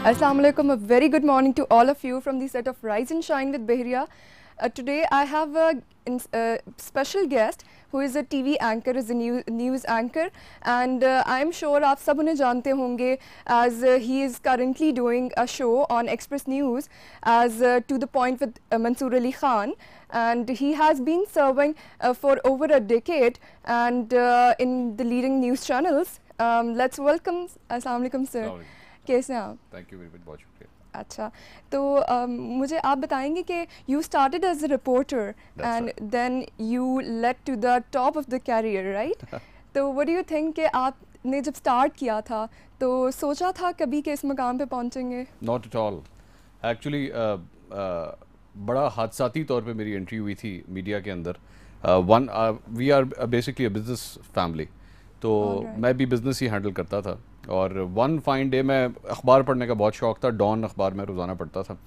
Assalamu alaikum, a very good morning to all of you from the set of Rise and Shine with Behria. Today I have a special guest who is a TV anchor, is a news anchor, and I'm sure आप सब उन्हें जानते होंगे as he is currently doing a show on Express News as To the Point with Mansoor Ali Khan, and he has been serving for over a decade and in the leading news channels. Let's welcome, Assalamu alaikum sir. कैसे हैं आप? Thank you very much, बहुत शुक्रिया। अच्छा, तो मुझे आप बताएंगे कि you started as a reporter and then you led to the top of the career, right? तो व्हाट डू यू थिंक कि आपने जब स्टार्ट किया था तो सोचा था कभी कि इस मुकाम पे पहुंचेंगे? Not at all. एक्चुअली बड़ा हादसाती तौर पे मेरी एंट्री हुई थी मीडिया के अंदर। We are basically a business family, तो मैं भी बिज़नेस ही हैंडल करता था। और वन फाइन डे मैं अखबार पढ़ने का बहुत शौक़ था, डॉन अखबार में रोज़ाना पढ़ता था।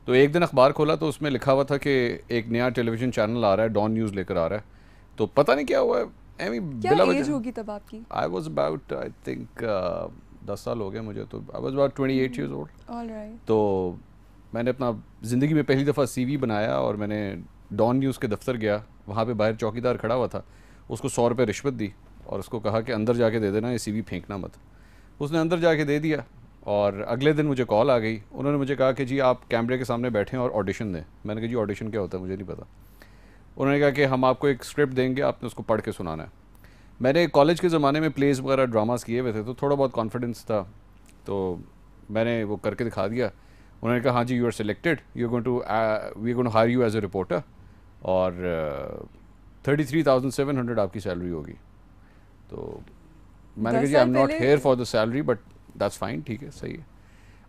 तो एक दिन अखबार खोला तो उसमें लिखा हुआ था कि एक नया टेलीविज़न चैनल आ रहा है, डॉन न्यूज़ लेकर आ रहा है। तो पता नहीं क्या हुआ, क्या एज होगी तब आपकी? I was about, I think 10 साल हो गए मुझे, तो I was about 28 years old. तो मैंने अपना ज़िंदगी में पहली दफ़ा CV बनाया और मैंने डॉन न्यूज़ के दफ्तर गया। वहाँ पे बाहर चौकीदार खड़ा हुआ था, उसको 100 रुपये रिश्वत दी और उसको कहा कि अंदर जाके दे देना, ये CV फेंकना मत। उसने अंदर जाके दे दिया और अगले दिन मुझे कॉल आ गई। उन्होंने मुझे कहा कि जी आप कैमरे के सामने बैठे हैं और ऑडिशन दें। मैंने कहा जी ऑडिशन क्या होता है, मुझे नहीं पता। उन्होंने कहा कि हम आपको एक स्क्रिप्ट देंगे, आपने उसको पढ़ के सुनाना है। मैंने कॉलेज के ज़माने में प्लेस वगैरह ड्रामास किए हुए थे, तो थोड़ा बहुत कॉन्फिडेंस था, तो मैंने वो करके दिखा दिया। उन्होंने कहा हाँ जी, you are selected, we are going to hire you as a reporter और 33,700 आपकी सैलरी होगी। तो मैंने कहा जी I am not here for the salary, but that's fine, ठीक है, सही है।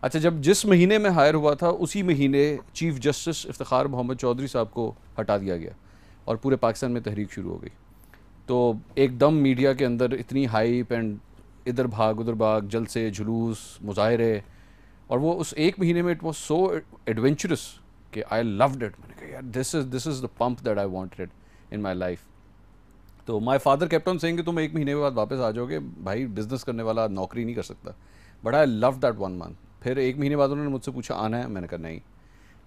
अच्छा, जब जिस महीने में हायर हुआ था उसी महीने चीफ जस्टिस इफ्तिखार मोहम्मद चौधरी साहब को हटा दिया गया और पूरे पाकिस्तान में तहरीक शुरू हो गई। तो एकदम मीडिया के अंदर इतनी हाइप एंड इधर भाग उधर भाग, जलसे, जुलूस, मुजाहरे, और वो उस एक महीने में इट वॉज सो एडवेंचरस कि आई लव्ड इट। मैंने कहा यार this is the pump that I wanted in my life. तो my father kept on saying कि तुम एक महीने के बाद वापस आ जाओगे, भाई बिज़नेस करने वाला नौकरी नहीं कर सकता। But I love that 1 month. फिर एक महीने बाद उन्होंने मुझसे पूछा आना है, मैंने कहा नहीं।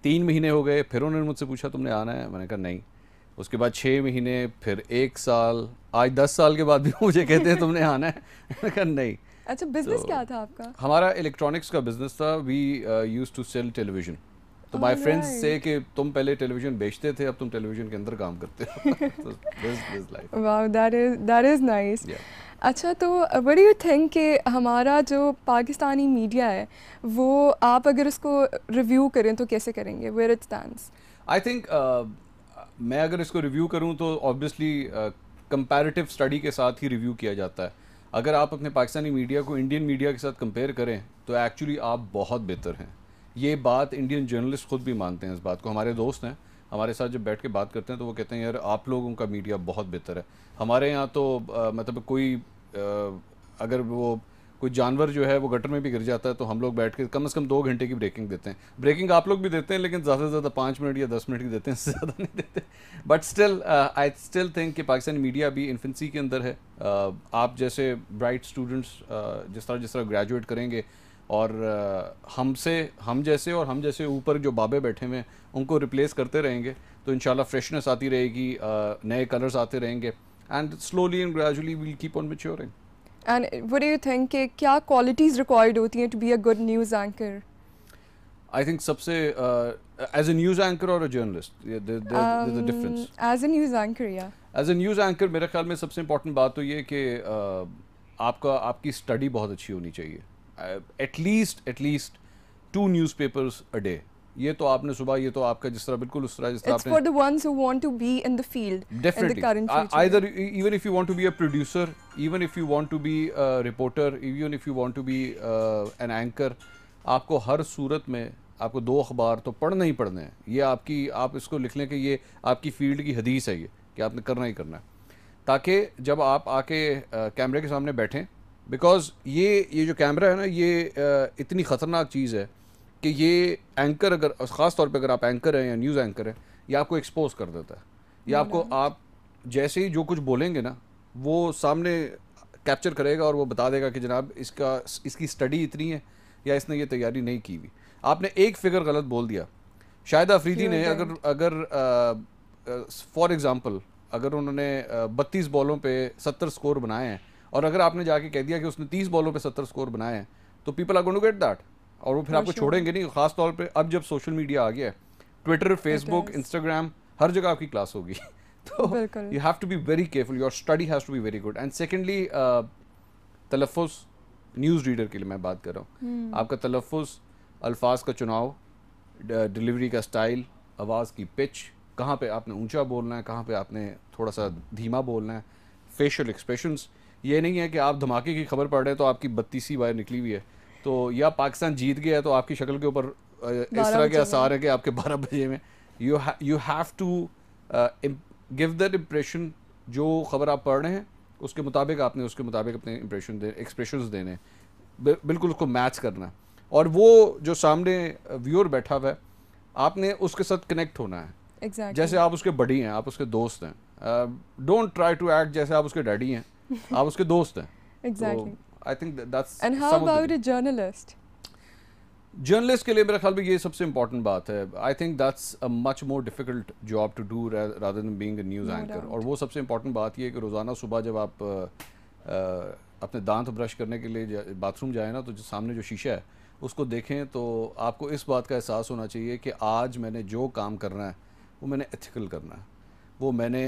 3 महीने हो गए, फिर उन्होंने मुझसे पूछा तुमने आना है, मैंने कहा नहीं। उसके बाद 6 महीने, फिर 1 साल, आज 10 साल के बाद भी मुझे कहते हैं तुमने आना है, मैंने कहा नहीं। अच्छा, बिजनेस क्या था आपका? हमारा इलेक्ट्रॉनिक्स का बिजनेस था। We use to sell television. तो माय फ्रेंड्स से कि तुम पहले टेलीविजन बेचते थे, अब तुम टेलीविजन के अंदर काम करते हो। Wow, that is nice. अच्छा, तो व्हाट डू यू थिंक कि हमारा जो पाकिस्तानी मीडिया है वो आप अगर उसको रिव्यू करें तो कैसे करेंगे, where it stands? I think मैं अगर इसको रिव्यू करूं तो ऑब्वियसली कंपैरेटिव स्टडी के साथ ही रिव्यू किया जाता है। अगर आप अपने पाकिस्तानी मीडिया को इंडियन मीडिया के साथ कंपेयर करें तो एक्चुअली आप बहुत बेहतर हैं। ये बात इंडियन जर्नलिस्ट खुद भी मानते हैं इस बात को। हमारे दोस्त हैं, हमारे साथ जब बैठ के बात करते हैं तो वो कहते हैं यार आप लोगों का मीडिया बहुत बेहतर है। हमारे यहाँ तो मतलब कोई अगर वो कोई जानवर जो है वो गटर में भी गिर जाता है तो हम लोग बैठ के कम से कम 2 घंटे की ब्रेकिंग देते हैं। ब्रेकिंग आप लोग भी देते हैं लेकिन ज़्यादा से ज़्यादा 5 मिनट या 10 मिनट की देते हैं, इससे ज़्यादा नहीं देते। But still I still think कि पाकिस्तानी मीडिया भी इन्फेंसी के अंदर है। आप जैसे ब्राइट स्टूडेंट्स जिस तरह ग्रेजुएट करेंगे और हम जैसे ऊपर जो बाबे बैठे हुए हैं उनको रिप्लेस करते रहेंगे तो इंशाल्लाह फ्रेशनेस आती रहेगी, नए कलर्स आते रहेंगे and slowly and gradually we will keep on maturing. And what do you think कि क्या क्वालिटीज़ रिक्वायर्ड होती हैं to be a good news anchor? I think सबसे एज ए न्यूज़ एंकर और a journalist there is difference. As a news anchor, या as a news anchor मेरे ख्याल में सबसे इंपॉर्टेंट बात तो ये कि आपकी स्टडी बहुत अच्छी होनी चाहिए। At least 2 newspapers a day. ये तो आपने सुबह, ये तो आपका जिस तरह बिल्कुल उस तरह जिस तरह आपने, it's for the ones who want to be in the field, definitely, in the current future. Either even if you want to be a producer, even if you want to be a reporter, even if you want to be an anchor, आपको हर सूरत में आपको 2 अखबार तो पढ़ना ही पढ़ना है। ये आप इसको लिख लें कि ये आपकी फील्ड की हदीस है, ये कि आपने करना ही करना है, ताकि जब आप आके कैमरे के सामने बैठें, बिकॉज ये जो कैमरा है ना, ये इतनी ख़तरनाक चीज़ है कि ये एंकर अगर ख़ास तौर पे अगर आप एंकर हैं या न्यूज़ एंकर हैं, ये आपको एक्सपोज कर देता है। ये आपको, आप जैसे ही जो कुछ बोलेंगे ना वो सामने कैप्चर करेगा और वो बता देगा कि जनाब इसकी स्टडी इतनी है, या इसने ये तैयारी नहीं की हुई। आपने एक फिगर गलत बोल दिया, शाहिद अफरीदी ने अगर फॉर एग्जांपल अगर उन्होंने 32 बॉलों पे 70 स्कोर बनाए हैं और अगर आपने जाके कह दिया कि उसने 30 बॉलों पे 70 स्कोर बनाए हैं, तो people are going to get that, और वो फिर आपको छोड़ेंगे नहीं। खास तौर पे अब जब सोशल मीडिया आ गया है, ट्विटर, फेसबुक, इंस्टाग्राम, हर जगह आपकी क्लास होगी तो you have to be very careful, your study has to be very good. And secondly तलफ़ुज़, न्यूज़ रीडर के लिए मैं बात कर रहा हूँ, आपका तलफ़ुज़, अल्फाज का चुनाव, डिलीवरी का स्टाइल, आवाज़ की पिच, कहाँ पे आपने ऊंचा बोलना है, कहाँ पे आपने थोड़ा सा धीमा बोलना है, फेशियल एक्सप्रेशंस। ये नहीं है कि आप धमाके की खबर पढ़ रहे हैं तो आपकी 32 बाहर निकली हुई है, तो या पाकिस्तान जीत गया है तो आपकी शक्ल के ऊपर इस तरह के आसार है कि आपके 12 बजे में you have to give that impression. जो खबर आप पढ़ रहे हैं उसके मुताबिक आपने उसके मुताबिक अपने एक्सप्रेशंस देने, बिल्कुल उसको मैच करना, और वो जो सामने व्यूअर बैठा हुआ है आपने उसके साथ कनेक्ट होना है। exactly. जैसे आप उसके बड़ी हैं, आप उसके दोस्त हैं, डोंट ट्राई टू एक्ट जैसे आप उसके डैडी हैं, आप उसके दोस्त हैं। exactly. I think that's. And how about a journalist? Journalist के लिए मेरे ख्याल में ये सबसे इंपॉर्टेंट बात है। I think that's a much more difficult job to do rather than being a news anchor. और वो सबसे इंपॉर्टेंट बात ये है कि रोज़ाना सुबह जब आप अपने दांत ब्रश करने के लिए बाथरूम जाए ना, तो जो सामने जो शीशा है उसको देखें तो आपको इस बात का एहसास होना चाहिए कि आज मैंने जो काम करना है वो मैंने एथिकल करना है, वो मैंने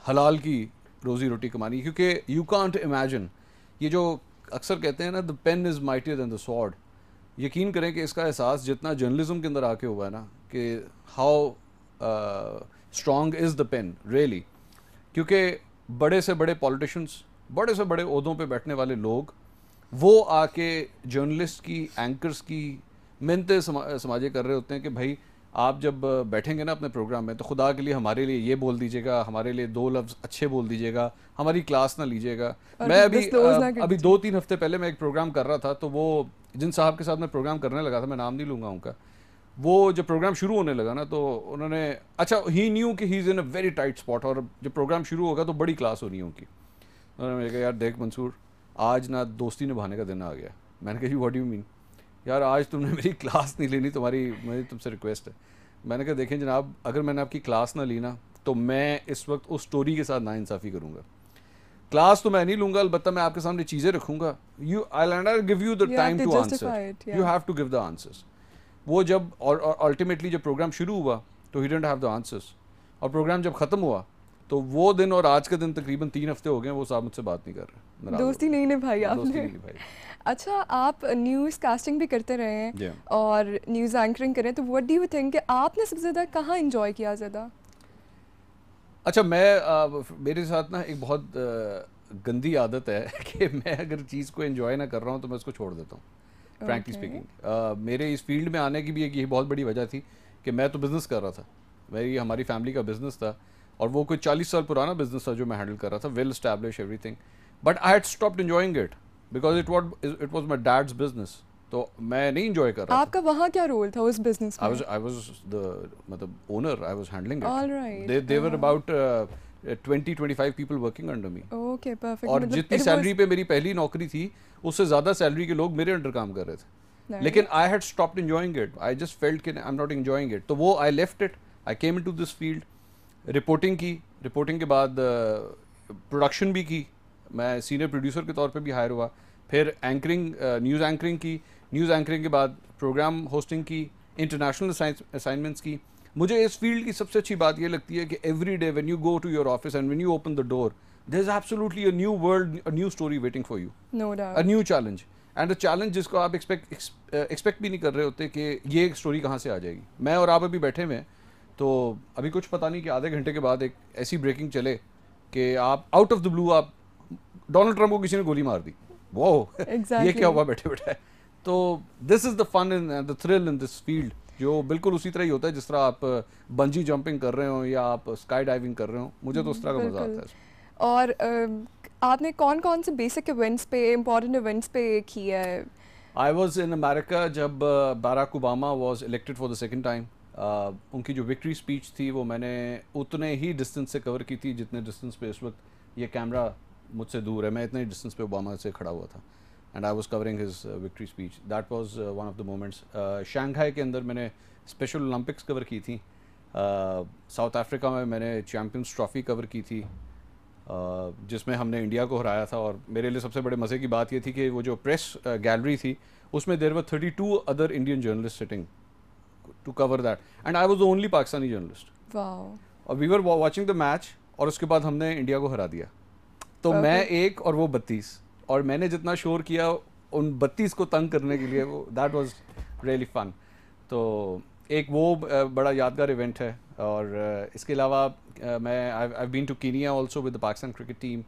हलाल की रोज़ी रोटी कमानी। क्योंकि यू कांट इमेजिन, ये जो अक्सर कहते हैं ना, the pen is mightier than the sword, यकीन करें कि इसका एहसास जितना जर्नलिज्म के अंदर आके हुआ है ना, कि how strong is the pen really. क्योंकि बड़े से बड़े पॉलिटिशियंस, बड़े से बड़े ओहदों पे बैठने वाले लोग, वो आके जर्नलिस्ट की, एंकर्स की मिन्नतें समाजे कर रहे होते हैं कि भाई आप जब बैठेंगे ना अपने प्रोग्राम में, तो खुदा के लिए हमारे लिए ये बोल दीजिएगा, हमारे लिए 2 लफ्ज़ अच्छे बोल दीजिएगा, हमारी क्लास ना लीजिएगा। मैं अभी 2-3 हफ्ते पहले मैं एक प्रोग्राम कर रहा था, तो वो जिन साहब के साथ मैं प्रोग्राम करने लगा था, मैं नाम नहीं लूँगा उनका, वो जब प्रोग्राम शुरू होने लगा ना, तो उन्होंने, अच्छा ही न्यू कि he is in a very tight spot, और जब प्रोग्राम शुरू होगा तो बड़ी क्लास होनी है उनकी। उन्होंने कहा यार देख मंसूर, आज ना दोस्ती निभाने का दिन आ गया। मैंने कहा जी व्हाट डू यू मीन? यार आज तुमने मेरी क्लास नहीं लेनी, मेरी तुमसे रिक्वेस्ट है। मैंने कहा देखें जनाब, अगर मैंने आपकी क्लास ना ली ना, तो मैं इस वक्त उस स्टोरी के साथ नाइंसाफ़ी करूँगा। क्लास तो मैं नहीं लूँगा, अलबत्ता मैं आपके सामने चीज़ें रखूँगा। I give you the time to answer, you have to give the answers. वो जब और अल्टीमेटली जब प्रोग्राम शुरू हुआ तो he didn't have the answers, और प्रोग्राम जब ख़त्म हुआ तो वो दिन और आज के दिन तकरीबन 3 हफ्ते हो गए वो साहब मुझसे बात नहीं कर रहे। दोस्ती नहीं निभाई आपने। अच्छा, आप न्यूज़ कास्टिंग भी करते रहे हैं और न्यूज़ एंकरिंग करें, तो व्हाट डू यू थिंक कि आपने सबसे ज़्यादा कहाँ एंजॉय किया ज़्यादा? अच्छा, मेरे साथ ना एक बहुत गंदी आदत है कि मैं अगर चीज़ को एंजॉय ना कर रहा हूँ तो मैं उसको छोड़ देता हूँ, फ्रैंकली स्पीकिंग। मेरे इस फील्ड में आने की भी एक यही बहुत बड़ी वजह थी कि मैं तो बिज़नेस कर रहा था, हमारी फैमिली का बिज़नेस था, और वो कोई 40 साल पुराना बिजनेस था जो मैं हैंडल कर रहा था, well establish everything, but I had stopped enjoying it because it was my dad's business, तो मैं नहीं एंजॉय कर रहा था। आपका वहाँ क्या रोल था उस बिजनेस में? आई वाज द मतलब owner, I was handling it. Alright, they were about 20-25 people working under me. Okay, perfect. और जितनी सैलरी पे मेरी पहली नौकरी थी उससे ज़्यादा सैलरी के लोग मेरे अंडर काम कर रहे थे, लेकिन I had stopped enjoying it. I just felt कि I am not enjoying it, तो वो I left it, I came into this field. Reporting की, रिपोर्टिंग के बाद प्रोडक्शन भी की, मैं सीनियर प्रोड्यूसर के तौर पे भी हायर हुआ, फिर एंकरिंग, न्यूज़ एंकरिंग की, न्यूज़ एंकरिंग के बाद प्रोग्राम होस्टिंग की, इंटरनेशनल असाइनमेंट्स की। मुझे इस फील्ड की सबसे अच्छी बात ये लगती है कि every day when you go to your office and when you open the door, there is absolutely a new world, a new story waiting for you, no doubt, a new challenge, and a challenge जिसको आप expect भी नहीं कर रहे होते कि ये story कहाँ से आ जाएगी। मैं और आप अभी बैठे हुए हैं, तो अभी कुछ पता नहीं कि आधे घंटे के बाद एक ऐसी ब्रेकिंग चले कि आप आउट ऑफ द ब्लू आप डोनाल्ड ट्रंप को किसी ने गोली मार दी, वो ये क्या हुआ बैठे बैठे। तो this is the fun and the thrill in this field, जो बिल्कुल उसी तरह ही होता है जिस तरह आप बंजी जंपिंग कर रहे हो या आप स्काई डाइविंग कर रहे हो। मुझे तो उस तरह का मज़ा आता है। और आपने कौन कौन से बेसिक इवेंट्स पे, इम्पोर्टेंट इवेंट्स पे किया है? आई वॉज इन अमेरिका जब Barack Obama was elected for the second time. उनकी जो विक्ट्री स्पीच थी वो मैंने उतने ही डिस्टेंस से कवर की थी जितने डिस्टेंस पे इस वक्त ये कैमरा मुझसे दूर है, मैं इतने डिस्टेंस पे ओबामा से खड़ा हुआ था। and I was covering his victory speech. That was one of the moments. Shanghai के अंदर मैंने Special Olympics cover की थी. साउथ अफ्रीका में मैंने चैम्पियंस ट्रॉफ़ी कवर की थी, जिसमें हमने इंडिया को हराया था. और मेरे लिए सबसे बड़े मज़े की बात ये थी कि वो जो प्रेस गैलरी थी उसमें there were 32 other Indian journalist sitting to cover that, and I was the only Pakistani journalist. और we were watching the match, और उसके बाद हमने इंडिया को हरा दिया. तो मैं एक और वो 32, और मैंने जितना शोर किया उन 32 को तंग करने के लिए, वो दैट वाज रियली फन. तो एक वो बड़ा यादगार इवेंट है. और इसके अलावा मैं I been to Kenya also with the Pakistan cricket team.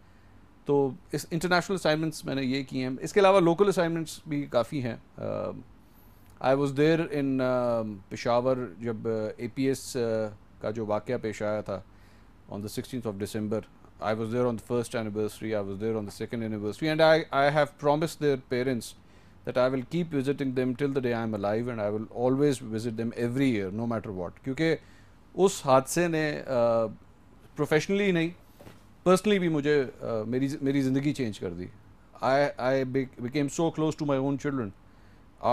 तो इस इंटरनेशनल असाइनमेंट्स मैंने ये किए हैं. इसके अलावा लोकल असाइनमेंट्स भी काफ़ी हैं. I was there in Peshawar जब APS का जो वाक़या पेश आया था on the 16th of December. I was there on the first anniversary, I was there on the second anniversary, and I have promised their parents that I will keep visiting them till the day I am alive, and I will always visit them every year, no matter what. क्योंकि उस हादसे ने professionally नहीं, personally भी मुझे मेरी ज़िंदगी change कर दी. I became so close to my own children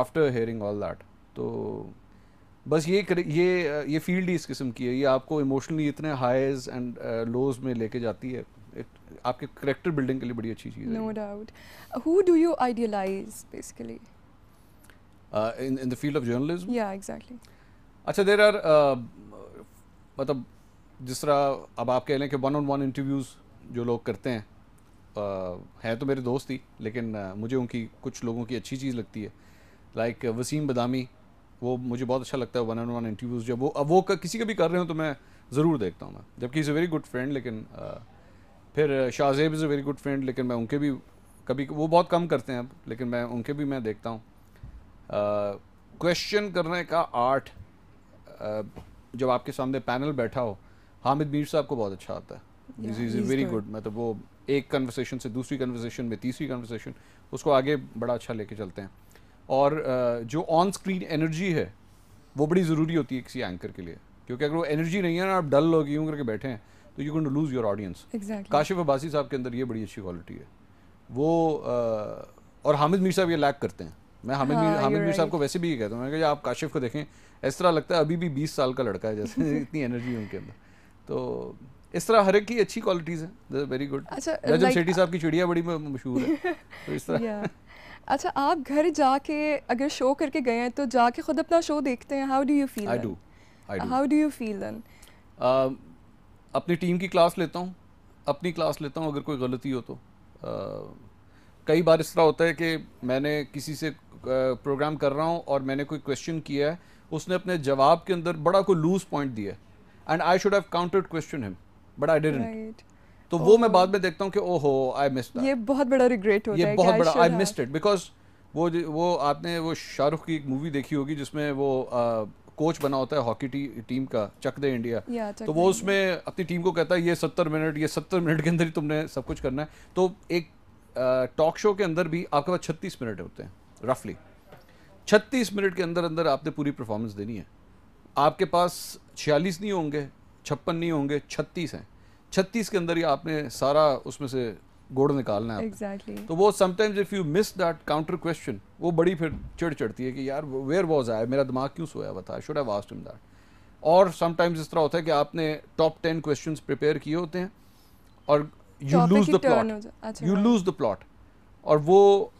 after hearing all that. तो बस ये फील्ड ही इस किस्म की है. ये आपको इमोशनली इतने हाईज एंड लोज में लेके जाती है. आपके करेक्टर बिल्डिंग के लिए बड़ी अच्छी चीज़ है. No doubt. Who do you idealise basically in the field of journalism? या एग्जैक्टली. अच्छा, देयर आर मतलब जिस तरह अब आप कह लें कि 1-on-1 इंटरव्यूज़ जो लोग करते हैं, हैं तो मेरे दोस्त ही, लेकिन मुझे उनकी कुछ लोगों की अच्छी चीज़ लगती है. लाइक वसीम बदामी, वो मुझे बहुत अच्छा लगता है 1-on-1 इंटरव्यूज़. जब वो किसी का भी कर रहे हो तो मैं ज़रूर देखता हूँ मैं, जबकि is a very good friend. लेकिन फिर Shahzeb is a very good friend, लेकिन मैं उनके भी कभी, वो बहुत कम करते हैं अब, लेकिन मैं उनके भी मैं देखता हूँ. क्वेश्चन करने का आर्ट, जब आपके सामने पैनल बैठा हो, हामिद मीर साहब को बहुत अच्छा आता है. Is very good. मतलब वो एक कन्वर्सेशन से दूसरी कन्वर्सेशन में तीसरी कन्वर्सेशन, उसको आगे बड़ा अच्छा लेके चलते हैं. और जो ऑन स्क्रीन एनर्जी है वो बड़ी ज़रूरी होती है किसी एंकर के लिए, क्योंकि अगर वो एनर्जी नहीं है ना, आप डल लोग यूँ करके बैठे हैं, तो you going to lose your audience. Kashif Abbasi साहब के अंदर ये बड़ी अच्छी क्वालिटी है. वो और हामिद मीर साहब ये लैक करते हैं. मैं हामिद मीर साहब को वैसे भी ये कहता हूँ, मैं कहा आप काशिफ को देखें, इस तरह लगता है अभी भी 20 साल का लड़का है जैसे. इतनी एनर्जी उनके अंदर. तो इस तरह हर एक की अच्छी क्वालिटीज़ हैं. Very good. रजब सेठी साहब की चिड़िया बड़ी मशहूर है. तो इस तरह. अच्छा, आप घर जाके अगर शो करके गए हैं तो जाके खुद अपना शो देखते हैं, how do you feel? I do. How do you feel then? अपनी टीम की क्लास लेता हूँ, अपनी क्लास लेता हूँ अगर कोई गलती हो तो. कई बार इस तरह होता है कि मैंने किसी से प्रोग्राम कर रहा हूँ और मैंने कोई क्वेश्चन किया है, उसने अपने जवाब के अंदर बड़ा कोई लूज पॉइंट दिया है, and I should have countered question him, but I didn't. तो वो मैं बाद में देखता हूँ कि ओहो आई मिस्ड दैट. ये बहुत बड़ा रिग्रेट होता है. ये बहुत बड़ा आई मिस्ड इट, बिकॉज वो आपने वो शाहरुख की एक मूवी देखी होगी जिसमें वो कोच बना होता है हॉकी टीम का, चक दे इंडिया. तो वो उसमें अपनी टीम को कहता है ये 70 मिनट के अंदर ही तुमने सब कुछ करना है. तो एक टॉक शो के अंदर भी आपके पास 36 मिनट होते हैं रफली. 36 मिनट के अंदर अंदर आपने पूरी परफॉर्मेंस देनी है. आपके पास 46 नहीं होंगे, 56 नहीं होंगे, 36 हैं. 36 के अंदर ही आपने सारा उसमें से गोड़ निकालना है. Exactly. तो वो sometimes if you miss that counter question, वो बड़ी फिर चिढ़ चढ़ती है कि यार वेयर वाज आई, मेरा दिमाग क्यों सोया हुआ था, आई should have asked him that. और समटाइम्स इस तरह होता है कि आपने टॉप 10 क्वेश्चंस प्रिपेयर किए होते हैं और you lose the plot, you lose the plot, और वो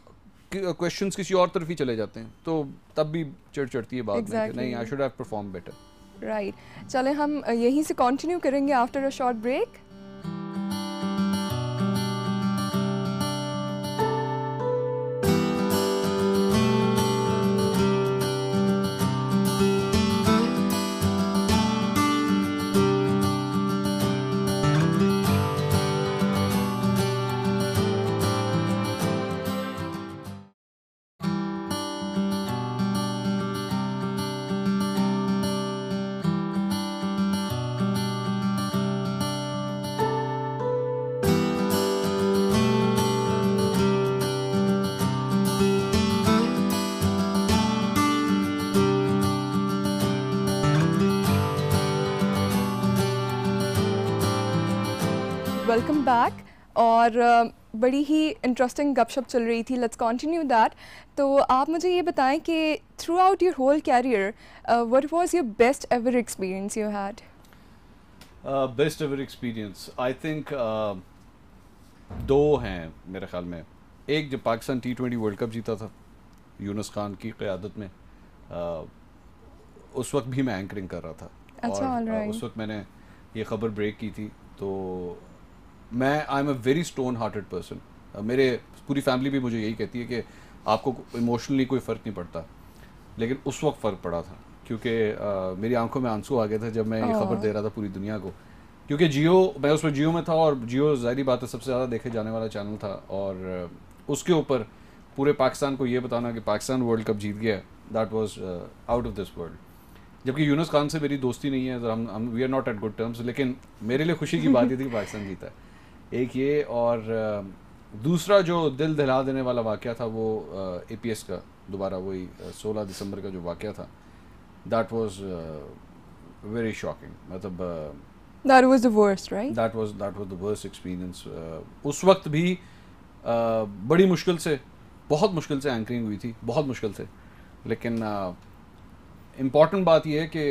क्वेश्चंस किसी और तरफ ही चले जाते हैं. तो तब भी चिढ़ चढ़ती है बाद में कि नहीं, I should have perform better. Right. चलें हम यहीं से कंटिन्यू करेंगे after a short break. Welcome back. और बड़ी ही इंटरेस्टिंग गपशप चल रही थी. Let's continue that. तो आप मुझे ये बताएं कि throughout your whole career what was your best ever experience you had? Best ever experience I think दो हैं मेरे ख्याल में. एक जब पाकिस्तान T20 वर्ल्ड कप जीता था यूनुस खान की क़यादत में, उस वक्त भी मैं एंकरिंग कर रहा था. अच्छा, और उस वक्त मैंने ये ख़बर ब्रेक की थी. तो मैं I am a very stone hearted person. मेरे पूरी फैमिली भी मुझे यही कहती है कि आपको इमोशनली कोई फ़र्क नहीं पड़ता, लेकिन उस वक्त फ़र्क पड़ा था क्योंकि मेरी आंखों में आंसू आ गए थे जब मैं ये खबर दे रहा था पूरी दुनिया को. क्योंकि मैं उस वक्त जियो में था और जियो ज़ाहिर बात है सबसे ज़्यादा देखे जाने वाला चैनल था, और उसके ऊपर पूरे पाकिस्तान को ये बताना कि पाकिस्तान वर्ल्ड कप जीत गया, that was out of this world. जबकि यूनुस खान से मेरी दोस्ती नहीं है, हम we are not at good terms, लेकिन मेरे लिए खुशी की बात ये थी कि पाकिस्तान जीता है. एक ये, और दूसरा जो दिल दहला देने वाला वाक़या था वो APS का दोबारा वही 16 दिसंबर का जो वाक़या था, दैट वाज वेरी शॉकिंग. मतलब That was the worst, right? That was the worst experience. उस वक्त भी बड़ी मुश्किल से, बहुत मुश्किल से एंकरिंग हुई थी, बहुत मुश्किल से. लेकिन इम्पॉर्टेंट बात यह है कि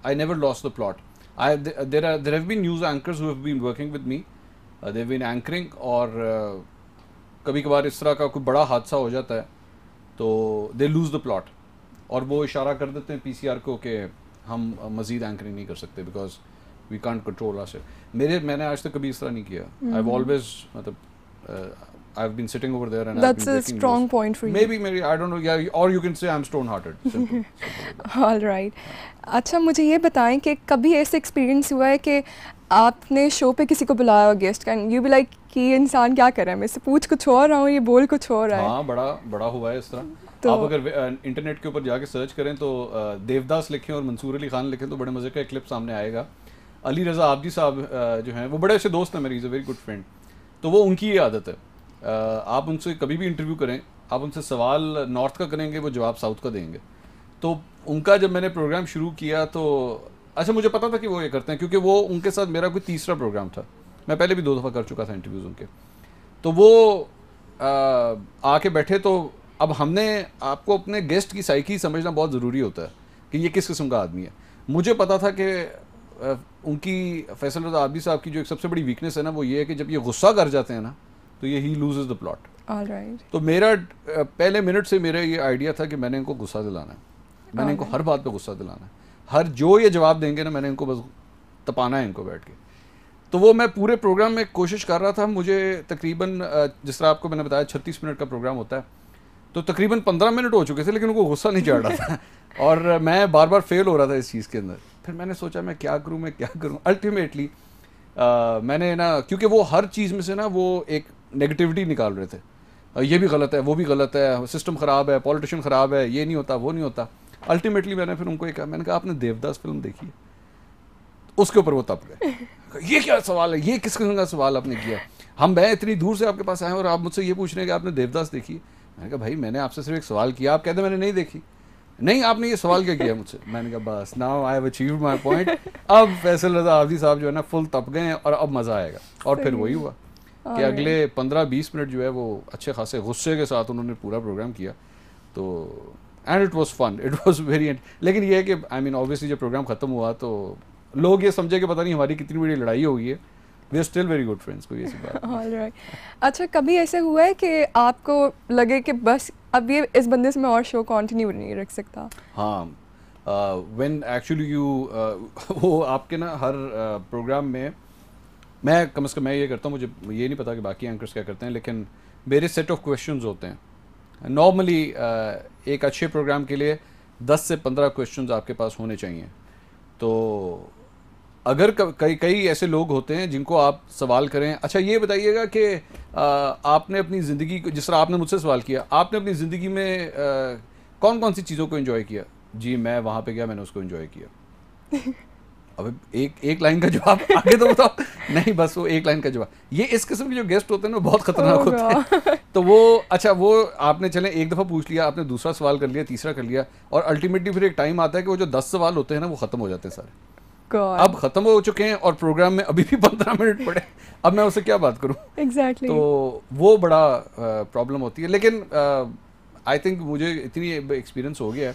I never lost the plot. There have been news anchors who have been working with me, they have been anchoring, और कभी कभार इस तरह का कोई बड़ा हादसा हो जाता है तो दे लूज़ द प्लॉट, और वो इशारा कर देते हैं PCR को कि हम मज़ीद एंकरिंग नहीं कर सकते because we can't control our. मैंने आज तक कभी इस तरह नहीं किया. आई हैव ऑलवेज, मतलब I have been sitting over there and that's a strong point for you. Maybe I don't know, या और you can say I am stone hearted. Alright. अच्छा, मुझे ये बताएं कि कभी ऐसा एक्सपीरियंस हुआ है कि आपने शो पे किसी को बुलाया गेस्ट का, यू बी लाइक कि ये इंसान क्या कर रहा है, मैं से पूछ कुछ और रहा हूँ, ये बोल कुछ और रहा है? हाँ, बड़ा हुआ है इस तरह. तो आप अगर इंटरनेट के ऊपर जाके सर्च करें तो देवदास लिखें और मंसूर अली खान लिखें तो बड़े मज़े का एक क्लिप सामने आएगा. अली रज़ा आबदी साहब जो हैं वो बड़े अच्छे दोस्त हैं मेरी, is a very good friend. तो वो उनकी ये आदत है, आप उनसे कभी भी इंटरव्यू करें, आप उनसे सवाल नॉर्थ का करेंगे, वो जवाब साउथ का देंगे. तो उनका जब मैंने प्रोग्राम शुरू किया तो अच्छा मुझे पता था कि वो ये करते हैं, क्योंकि वो उनके साथ मेरा कोई तीसरा प्रोग्राम था. मैं पहले भी 2 दफ़ा कर चुका था इंटरव्यूज़ उनके. तो वो आके बैठे, तो अब हमने आपको अपने गेस्ट की साइकी समझना बहुत ज़रूरी होता है कि ये किस किस्म का आदमी है. मुझे पता था कि उनकी फैसल रज़ा आबदी साहब की जो एक सबसे बड़ी वीकनेस है ना, वो ये है कि जब ये गुस्सा कर जाते हैं ना तो ये ही लूजेस द प्लॉट. तो मेरा पहले मिनट से मेरा ये आइडिया था कि मैंने इनको गुस्सा दिलाना है, मैंने इनको हर बात पे गुस्सा दिलाना है, हर जो ये जवाब देंगे ना मैंने इनको बस तपाना है इनको बैठ के. तो वो मैं पूरे प्रोग्राम में कोशिश कर रहा था. मुझे तकरीबन जिस तरह आपको मैंने बताया 36 मिनट का प्रोग्राम होता है, तो तकरीबन 15 मिनट हो चुके थे लेकिन उनको गुस्सा नहीं चढ़ रहा था और मैं बार बार फेल हो रहा था इस चीज़ के अंदर. फिर मैंने सोचा मैं क्या करूँ. अल्टीमेटली मैंने ना, क्योंकि वो हर चीज़ में से ना वो एक नेगेटिविटी निकाल रहे थे, ये भी गलत है, वो भी गलत है, सिस्टम ख़राब है, पॉलिटिशियन ख़राब है, ये नहीं होता, वो नहीं होता. अल्टीमेटली मैंने फिर उनको कहा, मैंने कहा आपने देवदास फिल्म देखी है? उसके ऊपर वो तप गए. ये क्या सवाल है, ये किस किस्म का सवाल आपने किया, मैं इतनी दूर से आपके पास आया और आप मुझसे ये पूछ रहे हैं कि आपने देवदास देखी है? मैंने कहा भाई मैंने आपसे सिर्फ एक सवाल किया, आप कहते मैंने नहीं देखी. नहीं, आपने ये सवाल क्या किया मुझसे? मैंने कहा बस now I have achieved my point. अब फैसल रज़ा आबदी साहब जो है ना फुल तप गए हैं और अब मज़ा आएगा. और फिर वही हुआ कि अगले 15-20 मिनट जो है वो अच्छे खासे गुस्से के साथ उन्होंने पूरा प्रोग्राम किया. तो and it was fun, it was very. लेकिन ये है कि आई मीन ऑब्वियसली जब प्रोग्राम ख़त्म हुआ तो लोग ये समझे कि पता नहीं हमारी कितनी बड़ी लड़ाई हो गई है. We are still very good friends. कोई ऐसी बात ऑलराइट. अच्छा, कभी ऐसे हुआ है कि आपको लगे कि बस अब ये इस बंदे से मैं और शो कंटिन्यू नहीं रख सकता? हाँ, व्हेन एक्चुअली यू वो आपके ना हर प्रोग्राम में मैं कम से कम मैं ये करता हूँ, मुझे ये नहीं पता कि बाकी एंकर्स क्या करते हैं, लेकिन मेरे सेट ऑफ क्वेश्चंस होते हैं. नॉर्मली एक अच्छे प्रोग्राम के लिए 10 से 15 क्वेश्चंस आपके पास होने चाहिए. तो अगर कई ऐसे लोग होते हैं जिनको आप सवाल करें, अच्छा ये बताइएगा कि आपने अपनी ज़िंदगी को, जिस तरह आपने मुझसे सवाल किया, आपने अपनी ज़िंदगी में कौन कौन सी चीज़ों को एंजॉय किया? जी मैं वहाँ पे गया, मैंने उसको एंजॉय किया. अब एक लाइन का जवाब आगे तो बताओ. नहीं, बस वो एक लाइन का जवाब. ये इस किस्म के जो गेस्ट होते हैं ना बहुत ख़तरनाक होते हैं. तो वो अच्छा वो आपने चलें एक दफ़ा पूछ लिया, आपने दूसरा सवाल कर लिया, तीसरा कर लिया, और अल्टीमेटली फिर एक टाइम आता है कि वो जो 10 सवाल होते हैं ना वो ख़त्म हो जाते हैं सारे. God. अब खत्म हो चुके हैं और प्रोग्राम में अभी भी 15 मिनट पड़े, अब मैं उससे क्या बात करूं? Exactly. तो वो बड़ा प्रॉब्लम होती है। लेकिन आई थिंक मुझे इतनी एक्सपीरियंस हो गया है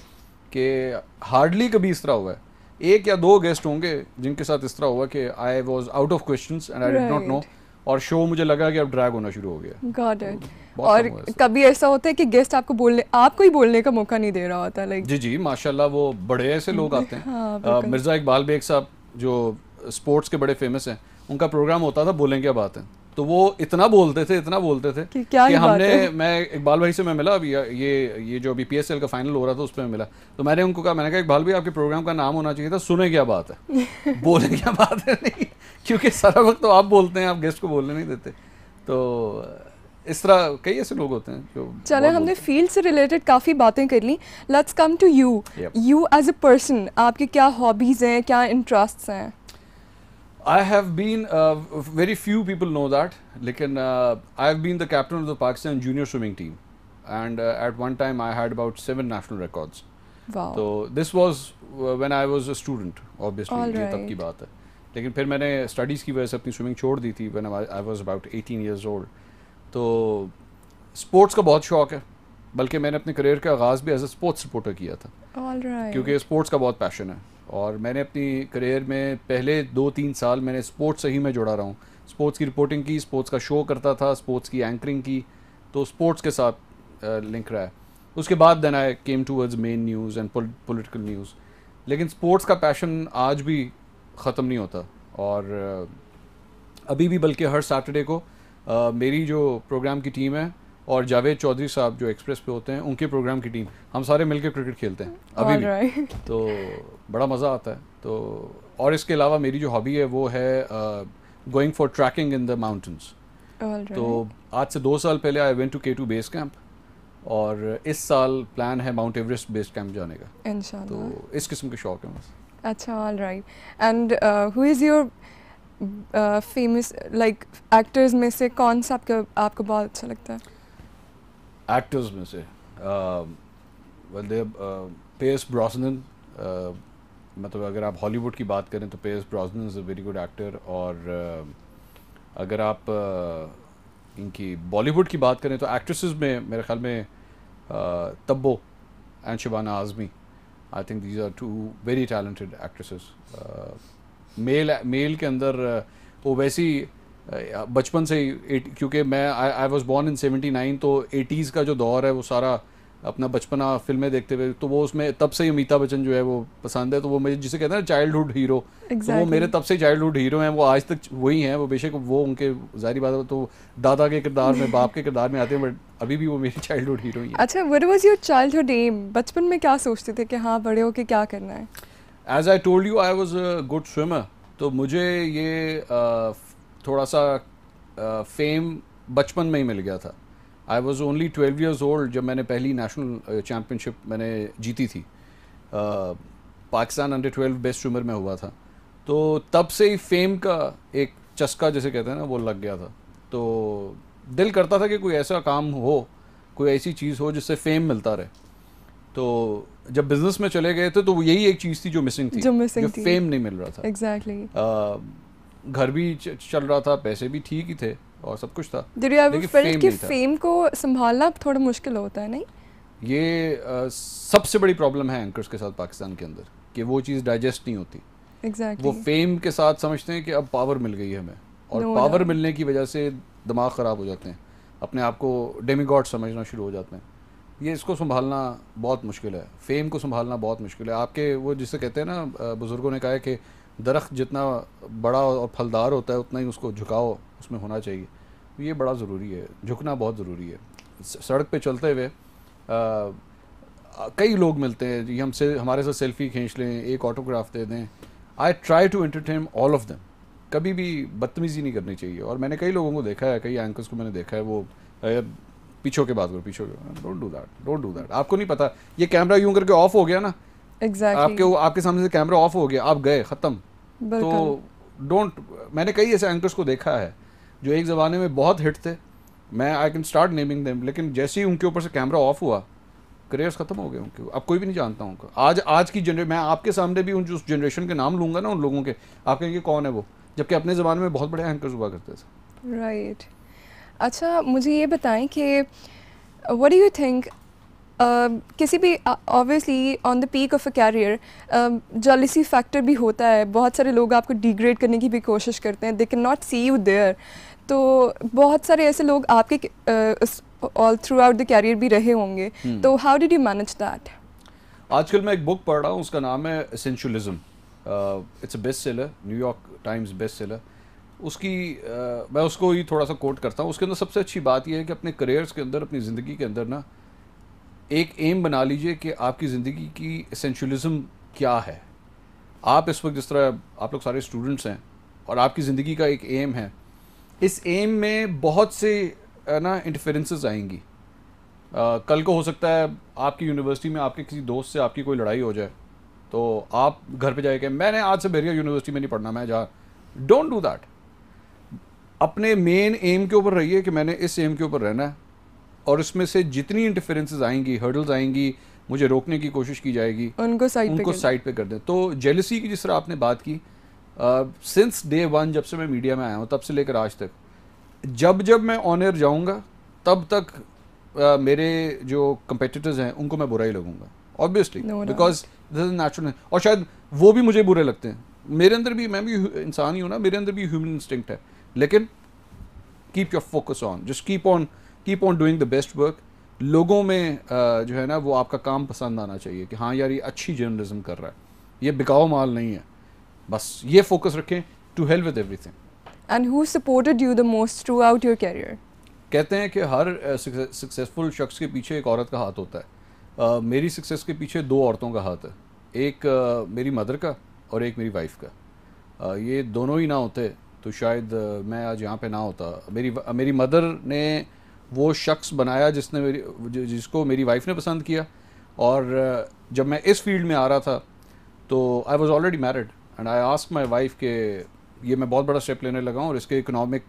कि हार्डली कभी इस तरह हुआ है, एक या दो गेस्ट होंगे जिनके साथ इस तरह हुआ कि I was out of questions and I did not know, और शो मुझे लगा कि अब ड्रैग होना शुरू हो गया। Got it. और कभी ऐसा होता है कि गेस्ट आपको ही बोलने का मौका नहीं दे रहा होता, लाइक जी माशाल्लाह वो बड़े ऐसे लोग आते हैं। मिर्ज़ा इकबाल बेग साहब जो स्पोर्ट्स के बड़े फेमस हैं, उनका प्रोग्राम होता था बोलें क्या बात है, तो वो इतना बोलते थे कि क्या कि हमने मैं इकबाल भाई से मैं मिला अभी, ये जो अभी PSL का फाइनल हो रहा था उस पर मिला, तो मैंने उनको कहा, मैंने कहा इकबाल भाई आपके प्रोग्राम का नाम होना चाहिए था सुने क्या बात है, बोले क्या बात है नहीं, क्योंकि सारा वक्त तो आप बोलते हैं, आप गेस्ट को बोलने नहीं देते। तो इस तरह कई ऐसे लोग होते हैं जो चले हमने फील्ड से रिलेटेड काफ़ी बातें कर ली, let's come to you as a person, आपके क्या हॉबीज़ हैं, क्या इंटरेस्ट्स हैं? I have been, very few people know that, लेकिन I have been the captain of the Pakistan junior swimming team, and at one time I had about 7 national records. Wow. So this was when I was a student, obviously, ये तब की बात है। लेकिन फिर मैंने studies की वजह से अपनी स्विमिंग छोड़ दी थी when I was about 18 years old. तो स्पोर्ट्स का बहुत शौक है, बल्कि मैंने अपने करियर का आगाज़ भी एज ए स्पोर्ट्स रिपोर्टर किया था। Alright. क्योंकि स्पोर्ट्स का बहुत पैशन है, और मैंने अपनी करियर में पहले 2-3 साल मैंने स्पोर्ट्स से ही मैं जुड़ा रहा हूँ। स्पोर्ट्स की रिपोर्टिंग की, स्पोर्ट्स का शो करता था, स्पोर्ट्स की एंकरिंग की, तो स्पोर्ट्स के साथ लिंक रहा है। उसके बाद then I came towards main news and political news. लेकिन स्पोर्ट्स का पैशन आज भी ख़त्म नहीं होता, और अभी भी बल्कि हर सैटरडे को मेरी जो प्रोग्राम की टीम है और जावेद चौधरी साहब जो एक्सप्रेस पे होते हैं, उनके प्रोग्राम की टीम, हम सारे मिलकर क्रिकेट खेलते हैं अभी भी। तो बड़ा मज़ा आता है। तो और इसके अलावा मेरी जो हॉबी है वो है going for trekking in the mountains. तो आज से 2 साल पहले I went to K2 base camp, और इस साल प्लान है माउंट एवरेस्ट बेस कैंप जाने का। इंशाल्लाह। तो इस किस्म के शौक है बस। अच्छा, alright. And who is your famous like actors में से कौन सा आपको बहुत अच्छा लगता है? एक्टर्स में से पियर्स ब्रॉसनन, मतलब अगर आप हॉलीवुड की बात करें तो Pierce Brosnan is a very good actor, और अगर आप इनकी बॉलीवुड की बात करें तो एक्ट्रेसेस में मेरे ख्याल में Tabu and Shabana Azmi, I think these are 2 very talented actresses. Male के अंदर वो वैसी बचपन से ही, क्योंकि मैं आई वॉज बॉर्न इन 79, तो 80s का जो दौर है वो सारा अपना बचपना फिल्में देखते हुए, तो वो उसमें तब से ही अमिताभ बच्चन जो है वो पसंद है। तो वो मुझे जिसे कहते हैं ना चाइल्डहुड हीरो, तो वो मेरे तब से चाइल्डहुड हीरो हैं, वो आज तक वही हैं। वो बेशक वो उनके ज़ाहिर बात है तो दादा के किरदार में, बाप के किरदार में आते हैं, बट अभी भी वो मेरी चाइल्डहुड हीरो ही हैं। अच्छा, what was your childhood aim? बचपन में क्या सोचते थे कि हाँ बड़े होके क्या करना है? As I told you, I was a good swimmer, तो मुझे ये थोड़ा सा फेम बचपन में ही मिल गया था। I was only 12 years old जब मैंने पहली नेशनल चैम्पियनशिप मैंने जीती थी, पाकिस्तान अंडर 12 बेस्ट स्विमर में हुआ था। तो तब से ही फेम का एक चस्का जैसे कहते हैं ना वो लग गया था। तो दिल करता था कि कोई ऐसा काम हो, कोई ऐसी चीज़ हो जिससे फेम मिलता रहे। तो जब बिजनेस में चले गए थे तो यही एक चीज़ थी जो मिसिंग थी, जो फेम नहीं मिल रहा था। एग्जैक्टली। घर भी चल रहा था, पैसे भी ठीक ही थे और सब कुछ था, लेकिन कि फेम को संभालना थोड़ा मुश्किल होता है नहीं? ये सबसे बड़ी प्रॉब्लम है एंकर्स के साथ पाकिस्तान के अंदर, कि वो चीज़ डाइजेस्ट नहीं होती। Exactly. वो फेम के साथ समझते हैं कि अब पावर मिल गई है हमें, और पावर मिलने की वजह से दिमाग ख़राब हो जाते हैं, अपने आप को डेमीगॉड समझना शुरू हो जाते हैं। ये इसको संभालना बहुत मुश्किल है, फेम को संभालना बहुत मुश्किल है। आपके वो जिसे कहते हैं ना, बुज़ुर्गों ने कहा है कि दरख्त जितना बड़ा और फलदार होता है उतना ही उसको झुकाव उसमें होना चाहिए। ये बड़ा ज़रूरी है, झुकना बहुत ज़रूरी है। सड़क पे चलते हुए कई लोग मिलते हैं जी, हमसे हमारे साथ सेल्फ़ी खींच लें, एक ऑटोग्राफ दे दें। I try to entertain all of them, कभी भी बदतमीज़ी नहीं करनी चाहिए। और मैंने कई लोगों को देखा है, कई एंकर्स को मैंने देखा है, वो पीछे के बात करो, पीछे डोंट डू दैट। आपको नहीं पता ये कैमरा यूं करके ऑफ हो गया ना, exactly. आपके सामने से कैमरा ऑफ हो गया, आप गए, ख़त्म। तो डोंट, मैंने कई ऐसे एंकर्स को देखा है जो एक ज़माने में बहुत हिट थे, मैं I can start naming them, लेकिन जैसे ही उनके ऊपर से कैमरा ऑफ हुआ करियर्स ख़त्म हो गए उनके, अब कोई भी नहीं जानता उनको। आज की मैं आपके सामने भी उस जनरेशन के नाम लूँगा ना उन लोगों के, आप कहेंगे कौन है वो, जबकि अपने ज़माने में बहुत बड़े एंकर्स हुआ करते थे। राइट। अच्छा मुझे ये बताएं कि व्हाट डू यू थिंक, किसी भी obviously on the peak of a career jealousy factor भी होता है, बहुत सारे लोग आपको डिग्रेड करने की भी कोशिश करते हैं, they can not see you there. तो बहुत सारे ऐसे लोग आपके all throughout the career भी रहे होंगे, तो how did you manage that? आजकल मैं एक बुक पढ़ रहा हूँ, उसका नाम है essentialism, it's a best seller, New York Times best seller. उसकी मैं उसको ही थोड़ा सा कोट करता हूँ। उसके अंदर सबसे अच्छी बात यह है कि अपने करियर्स के अंदर, अपनी ज़िंदगी के अंदर ना एक एम बना लीजिए कि आपकी ज़िंदगी की एसेंशियलिज्म क्या है। आप इस वक्त जिस तरह आप लोग सारे स्टूडेंट्स हैं और आपकी ज़िंदगी का एक एम है, इस एम में बहुत से ना इंटरफेरेंसेस आएंगी। कल को हो सकता है आपकी यूनिवर्सिटी में आपके किसी दोस्त से आपकी कोई लड़ाई हो जाए, तो आप घर पे जाके मैंने आज से बहरिया यूनिवर्सिटी में नहीं पढ़ना, मैं जा, डोंट डू दैट। अपने मेन एम के ऊपर रहिए कि मैंने इस एम के ऊपर रहना है, और इसमें से जितनी इंटरफेरेंसेस आएंगी, हर्डल्स आएंगी, मुझे रोकने की कोशिश की जाएगी, उनको साइड पे कर दें। तो जेलसी की जिस तरह आपने बात की, सिंस डे वन, जब से मैं मीडिया में आया हूँ तब से लेकर आज तक, जब मैं ऑन एयर जाऊँगा तब तक मेरे जो कंपेटिटर्स हैं उनको मैं बुरा ही लगूंगा, obviously, because this is natural. और शायद वो भी मुझे बुरे लगते हैं, मेरे अंदर भी, मैं भी इंसान ही हूँ ना, मेरे अंदर भी ह्यूमन इंस्टिंक्ट है। लेकिन keep your focus on, just keep on doing the best work. लोगों में जो है ना वो आपका काम पसंद आना चाहिए कि हाँ यार ये अच्छी जर्नलिज्म कर रहा है, ये बिकाऊ माल नहीं है, बस ये फोकस रखें। To hell with everything. And who supported you the most throughout your career? कहते हैं कि हर सक्सेसफुल शख्स के पीछे एक औरत का हाथ होता है। मेरी सक्सेस के पीछे दो औरतों का हाथ है, एक मेरी मदर का और एक मेरी वाइफ का। ये दोनों ही ना होते तो शायद मैं आज यहाँ पे ना होता। मेरी मदर ने वो शख्स बनाया जिसको मेरी वाइफ ने पसंद किया, और जब मैं इस फील्ड में आ रहा था तो I was already married and I asked my wife के ये मैं बहुत बड़ा स्टेप लेने लगा हूँ और इसके इकोनॉमिक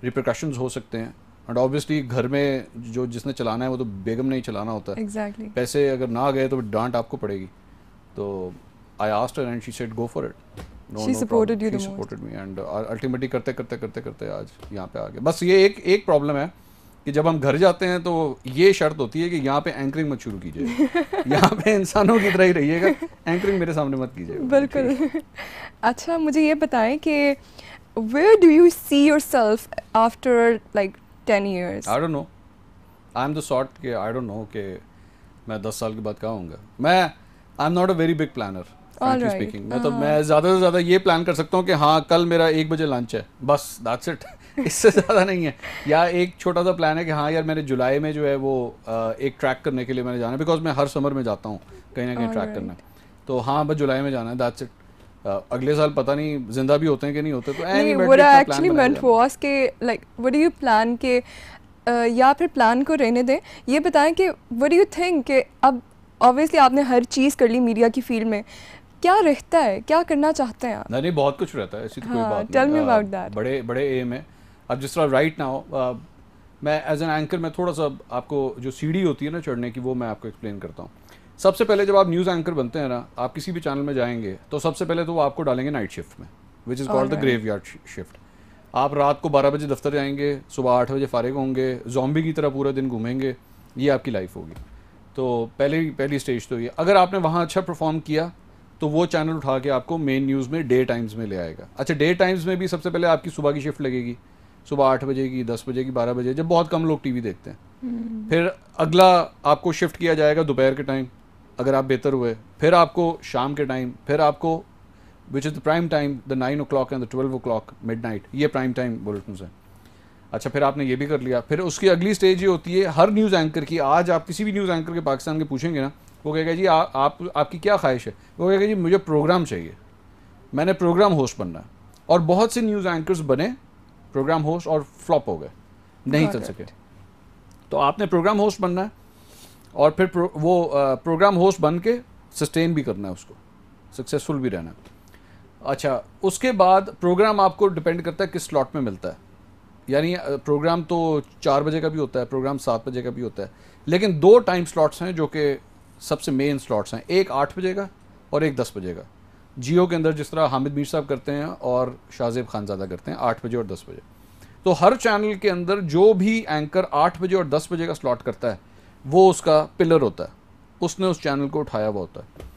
रिपरकशंस हो सकते हैं। एंड ऑब्वियसली घर में जो जिसने चलाना है वो तो बेगम ने ही चलाना होता है। Exactly. पैसे अगर ना गए तो डांट आपको पड़ेगी। तो I asked her and she said go for it. She supported you the most. She supported me and ultimately करते आज यहाँ पे आ गए। बस ये एक प्रॉब्लम है कि जब हम घर जाते हैं तो ये शर्त होती है कि यहाँ पे एंकरिंग मत शुरू कीजिए, यहाँ पे इंसानों की तरह ही रहिएगा, एंकरिंग मेरे सामने मत कीजिए। बिल्कुल। अच्छा मुझे ये बताएं कि where do you see yourself after like 10 years? I don't know. I'm the sort कि I don't know कि मैं 10 साल के बाद कहाँ होऊंगा। I'm not a very big planner. Frankly speaking, मैं ज़्यादा से ज़्यादा ये प्लान कर सकता हूँ कि हाँ कल मेरा 1 बजे लंच है, बस that's it. इससे ज़्यादा नहीं है। या एक छोटा सा प्लान है कि हाँ यार मैंने जुलाई में जो है वो एक ट्रैक करने के लिए मैंने जाना है, बिकॉज मैं हर समर में जाता हूँ कहीं ना कहीं ट्रैक करना, तो हाँ बस जुलाई में जाना है, that's it. अगले साल पता नहीं जिंदा भी होते हैं कि नहीं होते। तो what I actually meant was कि like what do you plan के या फिर प्लान को रहने दें, ये बताएं कि what do you think कि अब obviously आपने हर चीज़ कर ली मीडिया की फील्ड में, क्या रहता है, क्या करना चाहते हैं आप? नहीं बहुत कुछ रहता है, ऐसी तो कोई बात नहीं। Tell me about that. बड़े एम है। अब जिस तरह राइट नाउ मैं एज एन एंकर मैं थोड़ा सा आपको जो सीढ़ी होती है ना चढ़ने की, वो मैं आपको एक्सप्लेन करता हूँ। सबसे पहले जब आप न्यूज़ एंकर बनते हैं ना, आप किसी भी चैनल में जाएंगे तो सबसे पहले तो वो आपको डालेंगे नाइट शिफ्ट में, which is called the graveyard shift. आप रात को 12 बजे दफ्तर जाएंगे, सुबह 8 बजे फारिग होंगे, ज़ॉम्बी की तरह पूरा दिन घूमेंगे, ये आपकी लाइफ होगी। तो पहली स्टेज तो ये। अगर आपने वहाँ अच्छा परफॉर्म किया तो वो चैनल उठा के आपको मेन न्यूज़ में डे टाइम्स में ले आएगा। अच्छा डे टाइम्स में भी सबसे पहले आपकी सुबह की शिफ्ट लगेगी, सुबह 8 बजे की, 10 बजे की, 12 बजे, जब बहुत कम लोग टीवी देखते हैं। फिर अगला आपको शिफ्ट किया जाएगा दोपहर के टाइम, अगर आप बेहतर हुए, फिर आपको शाम के टाइम, फिर आपको which is the prime time, the 9 o'clock and the 12 o'clock midnight, ये प्राइम टाइम बुलेटिन हैं। अच्छा फिर आपने ये भी कर लिया, फिर उसकी अगली स्टेज ये होती है हर न्यूज़ एंकर की। आज आप किसी भी न्यूज़ एंकर के पाकिस्तान के पूछेंगे ना, वो कहेगा जी आपकी क्या ख्वाहिश है, वो कहेगा जी मुझे प्रोग्राम चाहिए, मैंने प्रोग्राम होस्ट बनना है। और बहुत से न्यूज़ एंकर्स बने प्रोग्राम होस्ट और फ्लॉप हो गए, नहीं चल सके। तो आपने प्रोग्राम होस्ट बनना है और फिर वो प्रोग्राम होस्ट बन के सस्टेन भी करना है, उसको सक्सेसफुल भी रहना है। अच्छा उसके बाद प्रोग्राम आपको डिपेंड करता है किस स्लॉट में मिलता है। यानी प्रोग्राम तो 4 बजे का भी होता है, प्रोग्राम 7 बजे का भी होता है, लेकिन 2 टाइम स्लॉट्स हैं जो कि सबसे मेन स्लॉट्स हैं, एक 8 बजे का और एक 10 बजे का। जियो के अंदर जिस तरह हामिद मीर साहब करते हैं और शाहजेब खानज़ादा करते हैं 8 बजे और 10 बजे, तो हर चैनल के अंदर जो भी एंकर 8 बजे और 10 बजे का स्लॉट करता है वो उसका पिलर होता है, उसने उस चैनल को उठाया हुआ होता है।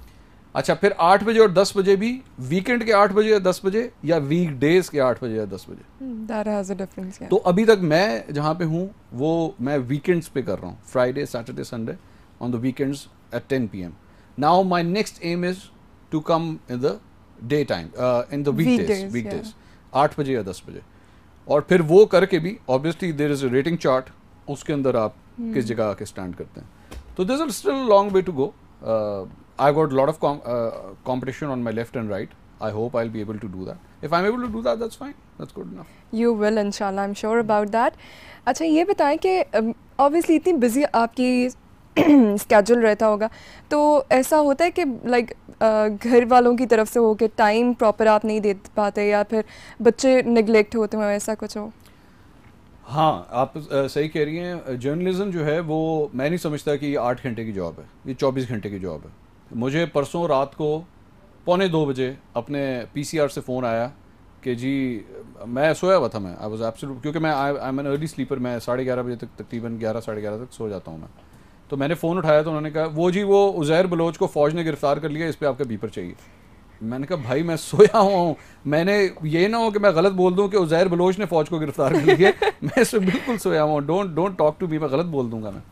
अच्छा, फिर 8 बजे और 10 बजे भी वीकेंड के 8 बजे या 10 बजे या वीक डेज के 8 बजे या 10 बजे, That has a difference, yeah. तो अभी तक मैं जहाँ पे हूँ वो मैं वीकेंड्स पे कर रहा हूँ, Friday Saturday Sunday on the weekends at 10 PM। Now my next aim is to come in the day time, in the weekdays 8 बजे या 10 बजे, और फिर वो करके भी obviously there is a rating chart, उसके अंदर आप किस जगह आके स्टैंड करते हैं। तो this is still long way to go. I got lot of competition on my left and right. I hope I'll be able to do that. If I'm able to do that, that's fine. That's good enough. You will, inshallah. I'm sure about that. अच्छा, ये बताएं कि obviously इतनी busy आपकी schedule रहता होगा, तो ऐसा होता है कि लाइक घर वालों की तरफ से हो कि टाइम प्रॉपर आप नहीं दे पाते या फिर बच्चे निगलेक्ट होते हैं, ऐसा कुछ हो? हाँ, आप सही कह रही हैं। जर्नलिज्म जो है वो मैं नहीं समझता कि ये 8 घंटे की जॉब है, ये 24 घंटे की जॉब है। मुझे परसों रात को 1:45 बजे अपने PCR से फ़ोन आया कि जी, मैं सोया हुआ था, मैं आई वाज एब्सोल्यूट, क्योंकि मैं I am an early sleeper, मैं 11:30 बजे तक, तकरीबन 11 साढ़े 11 तक सो जाता हूँ मैं। तो मैंने फ़ोन उठाया तो उन्होंने कहा वो जी वो उज़ैर बलोच को फ़ौज ने गिरफ़्तार कर लिया, इस पर आपका बीपर चाहिए। मैंने कहा भाई मैं सोया हुआ हूँ, मैंने ये ना हो कि मैं गलत बोल दूँ कि उज़ैर बलोच ने फ़ौज को गिरफ़्तार कर लिया मैं इस बिल्कुल सोया हुआ हूँ, डोंट टॉक टू मी, मैं गलत बोल दूँगा मैं।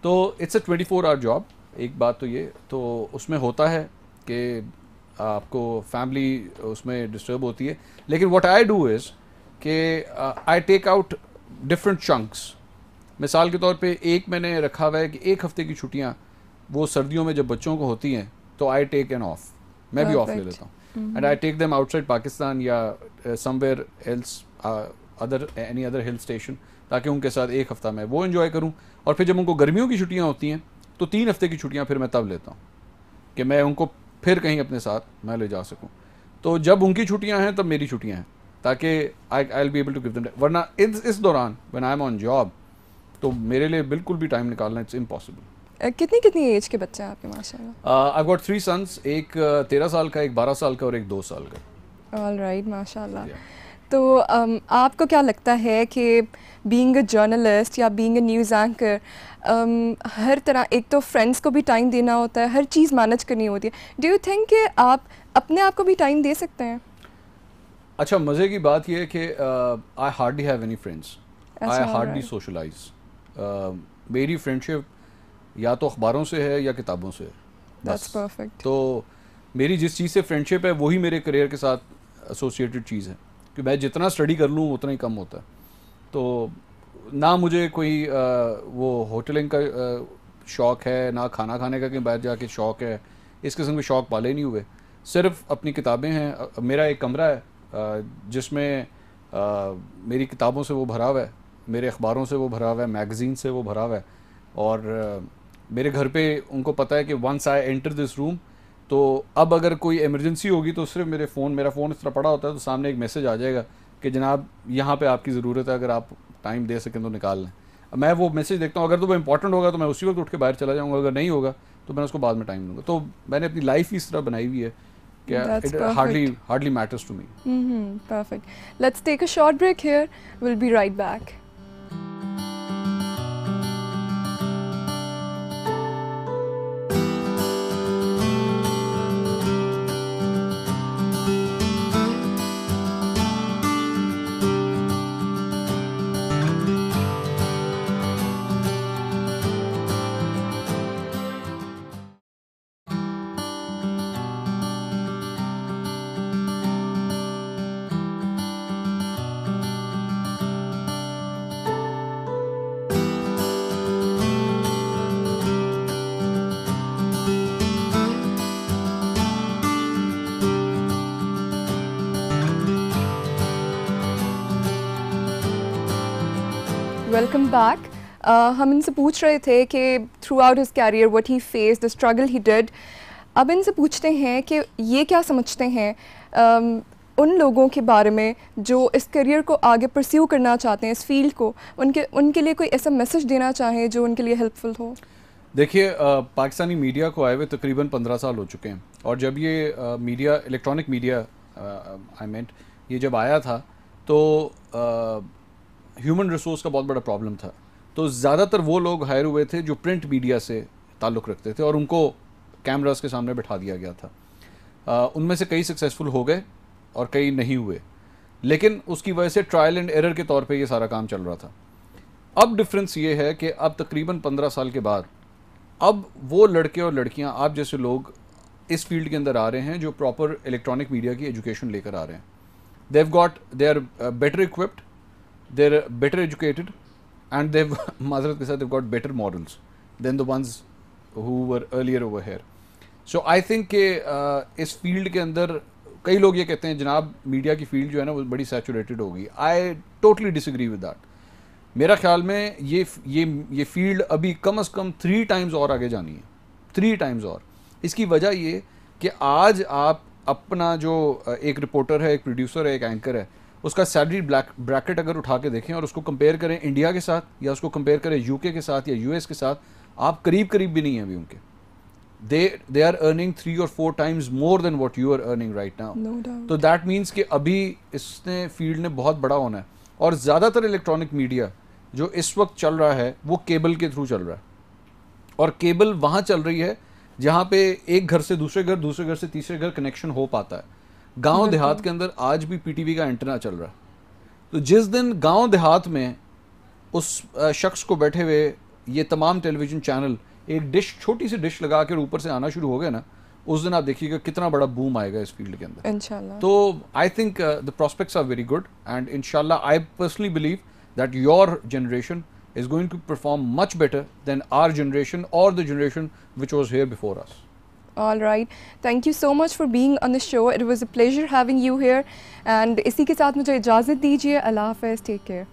तो इट्स अ 24 आवर जॉब। एक बात तो ये तो उसमें होता है कि आपको फैमिली उसमें डिस्टर्ब होती है, लेकिन व्हाट आई डू इज़ कि I take out different chunks. मिसाल के तौर पे एक मैंने रखा हुआ है कि 1 हफ्ते की छुट्टियाँ वो सर्दियों में जब बच्चों को होती हैं तो आई टेक एन ऑफ, मैं भी ऑफ ले लेता हूँ, and I take them outside Pakistan या somewhere else, other any other hill station, ताकि उनके साथ 1 हफ्ता मैं वो एंजॉय करूँ। और फिर जब उनको गर्मियों की छुट्टियाँ होती हैं तो 3 हफ्ते की छुट्टियाँ फिर मैं तब लेता हूँ कि मैं उनको फिर कहीं अपने साथ मैं ले जा सकूँ। तो जब उनकी छुट्टियाँ हैं तब मेरी छुट्टियाँ हैं, ताकि I will be able to give them, वरना इस दौरान when I am on job तो मेरे लिए बिल्कुल भी टाइम निकालना इट्स इम्पॉसिबल। कितनी एज के बच्चे हैं आपके माशाल्लाह? आई गॉट 3 सन्स, एक 13 साल का, एक 12 साल का और एक 2 साल का। ऑल राइट, माशाल्लाह। तो आपको क्या लगता है कि बीइंग अ जर्नलिस्ट या बीइंग अ न्यूज़ एंकर, हर तरह, एक तो फ्रेंड्स को भी टाइम देना होता है, हर चीज़ मैनेज करनी होती है, डू यू थिंक कि आप अपने आप को भी टाइम दे सकते हैं? अच्छा, मज़े की बात यह है कि I hardly have any friends, I hardly socialise. मेरी फ्रेंडशिप या तो अखबारों से है या किताबों से है। That's perfect. तो मेरी जिस चीज़ से फ्रेंडशिप है वही मेरे करियर के साथ एसोसिएटेड चीज़ है, कि मैं जितना स्टडी कर लूँ उतना ही कम होता है। तो ना मुझे कोई वो होटलिंग का शौक़ है, ना खाना खाने का कहीं बाहर जाके शौक़ है, इस किस्म के शौक़ पाले नहीं हुए। सिर्फ अपनी किताबें हैं। मेरा एक कमरा है जिसमें मेरी किताबों से वो भरा हुआ है, मेरे अखबारों से वो भरा हुआ है, मैगज़ीन से वो भरा हुआ है। और मेरे घर पे उनको पता है कि once I enter this room, तो अब अगर कोई इमरजेंसी होगी तो सिर्फ मेरा फ़ोन इस तरह पड़ा होता है तो सामने एक मैसेज आ जाएगा कि जनाब यहाँ पे आपकी ज़रूरत है, अगर आप टाइम दे सकें तो निकाल लें। मैं वो मैसेज देखता हूँ, अगर तो वो इंपॉर्टेंट होगा तो मैं उसी वक्त उठ के बाहर चला जाऊँगा, अगर नहीं होगा तो मैं उसको बाद में टाइम दूँगा। तो मैंने अपनी लाइफ ही इस तरह बनाई हुई है कि it hardly matters to me. Perfect. Let's take a short break here. We'll be right back. Welcome back. हम इनसे पूछ रहे थे कि throughout his career what he faced, the struggle he did. अब इनसे पूछते हैं कि ये क्या समझते हैं उन लोगों के बारे में जो इस करियर को आगे परस्यू करना चाहते हैं, इस फील्ड को, उनके लिए कोई ऐसा मैसेज देना चाहें जो उनके लिए हेल्पफुल हो? देखिए, पाकिस्तानी मीडिया को आए हुए तकरीबन 15 साल हो चुके हैं, और जब ये मीडिया, इलेक्ट्रॉनिक मीडिया आई मींट, ये जब आया था तो ह्यूमन रिसोर्स का बहुत बड़ा प्रॉब्लम था। तो ज़्यादातर वो लोग हायर हुए थे जो प्रिंट मीडिया से ताल्लुक़ रखते थे, और उनको कैमरास के सामने बैठा दिया गया था। उनमें से कई सक्सेसफुल हो गए और कई नहीं हुए, लेकिन उसकी वजह से ट्रायल एंड एरर के तौर पे ये सारा काम चल रहा था। अब डिफरेंस ये है कि अब तकरीबन 15 साल के बाद अब वो लड़के और लड़कियां, आप जैसे लोग इस फील्ड के अंदर आ रहे हैं जो प्रॉपर इलेक्ट्रॉनिक मीडिया की एजुकेशन लेकर आ रहे हैं। They are better equipped, they are better educated, and they've माजरत के साथ they've got better morals than the ones who were earlier over here. So I think कि इस फील्ड के अंदर कई लोग ये कहते हैं जनाब मीडिया की फील्ड जो है ना वो बड़ी सैचुरेटेड हो गई। I totally disagree with that. मेरा ख्याल में ये फील्ड अभी कम से कम 3 टाइम्स और आगे जानी है, 3 टाइम्स और। इसकी वजह ये कि आज आप अपना जो एक रिपोर्टर है, एक प्रोड्यूसर है, एक एंकर है, उसका सैलरी ब्रैकेट अगर उठा के देखें और उसको कंपेयर करें इंडिया के साथ या उसको कंपेयर करें यूके के साथ या यूएस के साथ, आप करीब भी नहीं हैं अभी उनके। they are earning 3 or 4 times more than what you are earning right now. No doubt. तो that means कि अभी इसने फील्ड ने बहुत बड़ा होना है, और ज़्यादातर इलेक्ट्रॉनिक मीडिया जो इस वक्त चल रहा है वो केबल के थ्रू चल रहा है, और केबल वहाँ चल रही है जहाँ पे एक घर से दूसरे घर से तीसरे घर कनेक्शन हो पाता है। गांव देहात के अंदर आज भी पीटीवी का एंटेना चल रहा है। तो जिस दिन गांव देहात में उस शख्स को बैठे हुए ये तमाम टेलीविज़न चैनल एक डिश, छोटी सी डिश लगा कर ऊपर से आना शुरू हो गया ना, उस दिन आप देखिएगा कितना बड़ा बूम आएगा इस फील्ड के अंदर इंशाल्लाह। तो I think the prospects are very good, and इंशाल्लाह I personally believe that your generation is going to perform much better than our generation or the generation which was here before us. All right. Thank you so much for being on the show. It was a pleasure having you here. And इसी के साथ मुझे इजाज़त दीजिए। अल्लाह हाफ़िज़. Take care.